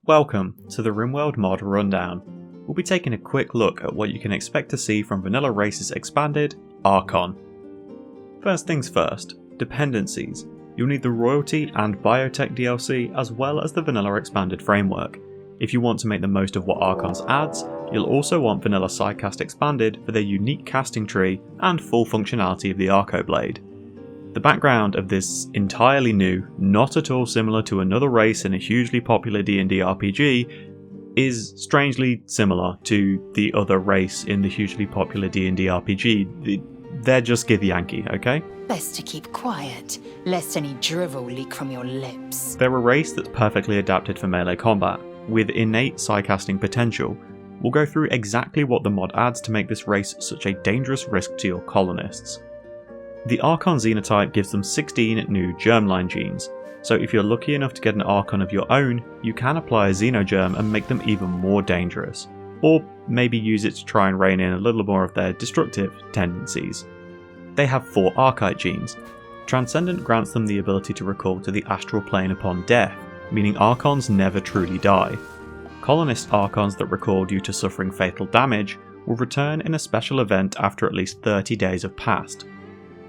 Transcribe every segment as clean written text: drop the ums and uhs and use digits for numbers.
Welcome to the Rimworld mod rundown. We'll be taking a quick look at what you can expect to see from Vanilla Races Expanded, Archon. First things first, dependencies. You'll need the Royalty and Biotech DLC as well as the Vanilla Expanded framework. If you want to make the most of what Archon's adds, you'll also want Vanilla Psycast Expanded for their unique casting tree and full functionality of the Arco Blade. The background of this entirely new, not at all similar to another race in a hugely popular D&D RPG, is strangely similar to the other race in the hugely popular D&D RPG. They're just Githyanki, okay? Best to keep quiet, lest any drivel leak from your lips. They're a race that's perfectly adapted for melee combat, with innate psycasting potential. We'll go through exactly what the mod adds to make this race such a dangerous risk to your colonists. The Archon xenotype gives them 16 new germline genes, so if you're lucky enough to get an Archon of your own, you can apply a xenogerm and make them even more dangerous. Or maybe use it to try and rein in a little more of their destructive tendencies. They have 4 Archite genes. Transcendent grants them the ability to recall to the astral plane upon death, meaning Archons never truly die. Colonist Archons that recall due to suffering fatal damage will return in a special event after at least 30 days have passed.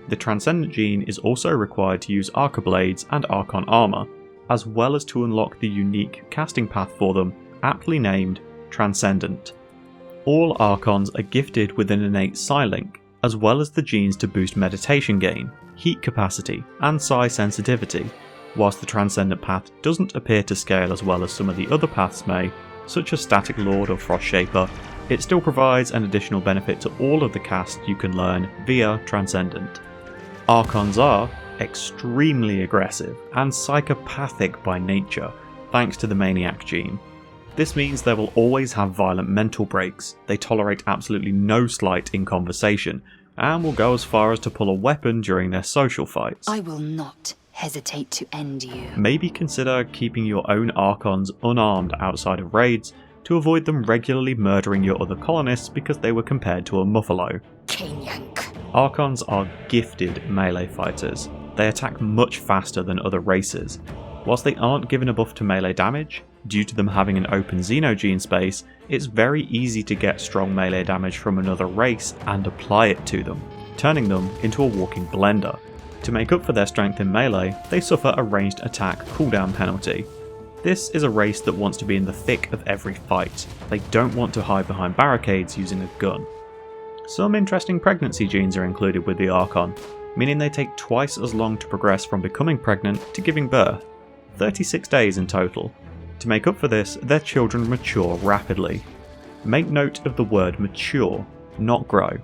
The Transcendent gene is also required to use Arco Blades and Archon armor, as well as to unlock the unique casting path for them, aptly named Transcendent. All Archons are gifted with an innate Psi-link, as well as the genes to boost meditation gain, heat capacity, and psi sensitivity. Whilst the Transcendent path doesn't appear to scale as well as some of the other paths may, such as Static Lord or Frost Shaper, it still provides an additional benefit to all of the casts you can learn via Transcendent. Archons are extremely aggressive and psychopathic by nature, thanks to the Maniac gene. This means they will always have violent mental breaks, they tolerate absolutely no slight in conversation, and will go as far as to pull a weapon during their social fights. I will not hesitate to end you. Maybe consider keeping your own Archons unarmed outside of raids to avoid them regularly murdering your other colonists because they were compared to a Muffalo. Kanyank. Archons are gifted melee fighters. They attack much faster than other races. Whilst they aren't given a buff to melee damage, due to them having an open xenogene space, it's very easy to get strong melee damage from another race and apply it to them, turning them into a walking blender. To make up for their strength in melee, they suffer a ranged attack cooldown penalty. This is a race that wants to be in the thick of every fight. They don't want to hide behind barricades using a gun. Some interesting pregnancy genes are included with the Archon, meaning they take twice as long to progress from becoming pregnant to giving birth, 36 days in total. To make up for this, their children mature rapidly. Make note of the word mature, not grow.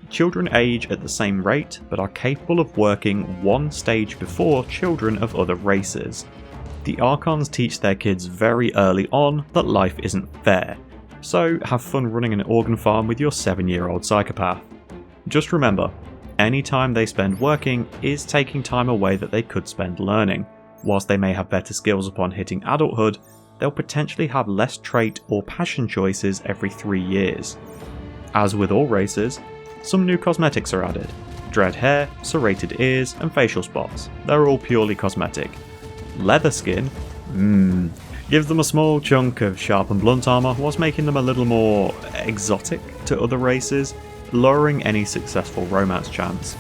Children age at the same rate, but are capable of working one stage before children of other races. The Archons teach their kids very early on that life isn't fair, so have fun running an organ farm with your 7-year-old psychopath. Just remember, any time they spend working is taking time away that they could spend learning. Whilst they may have better skills upon hitting adulthood, they'll potentially have less trait or passion choices every 3 years. As with all races, some new cosmetics are added. Dread hair, serrated ears, and facial spots. They're all purely cosmetic. Leather skin, gives them a small chunk of sharp and blunt armor whilst making them a little more exotic to other races, lowering any successful romance chance.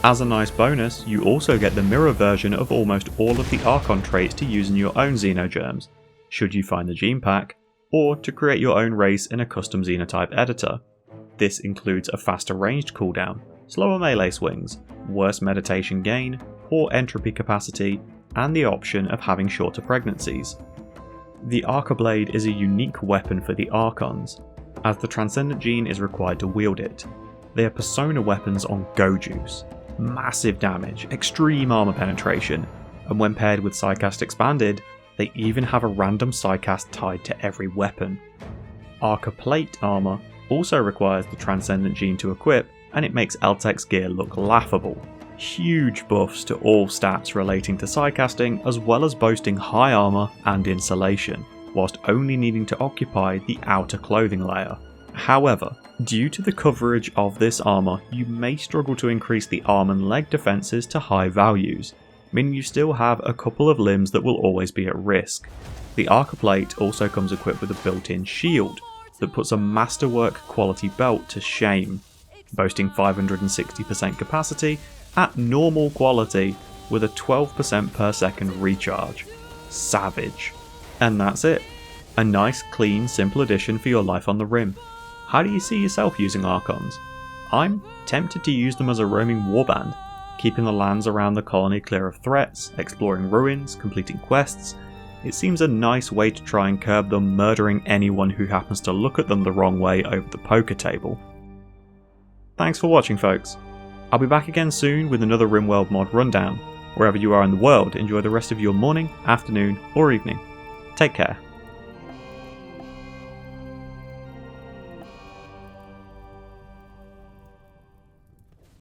As a nice bonus, you also get the mirror version of almost all of the Archon traits to use in your own xenogerms, should you find the gene pack, or to create your own race in a custom xenotype editor. This includes a faster ranged cooldown, slower melee swings, worse meditation gain, poor entropy capacity, and the option of having shorter pregnancies. The Arco Blade is a unique weapon for the Archons, as the Transcendent gene is required to wield it. They are persona weapons on go juice. Massive damage, extreme armor penetration, and when paired with Psycast Expanded, they even have a random Psycast tied to every weapon. Arco Plate armor also requires the Transcendent gene to equip, and it makes Eltec's gear look laughable. Huge buffs to all stats relating to Psycasting, as well as boasting high armor and insulation, whilst only needing to occupy the outer clothing layer. However, due to the coverage of this armor, you may struggle to increase the arm and leg defenses to high values, meaning you still have a couple of limbs that will always be at risk. The Arca Plate also comes equipped with a built-in shield that puts a masterwork quality belt to shame, boasting 560% capacity at normal quality with a 12% per second recharge. Savage. And that's it. A nice, clean, simple addition for your life on the Rim. How do you see yourself using Archons? I'm tempted to use them as a roaming warband, keeping the lands around the colony clear of threats, exploring ruins, completing quests. It seems a nice way to try and curb them murdering anyone who happens to look at them the wrong way over the poker table. Thanks for watching, folks. I'll be back again soon with another Rimworld mod rundown. Wherever you are in the world, enjoy the rest of your morning, afternoon, or evening. Take care.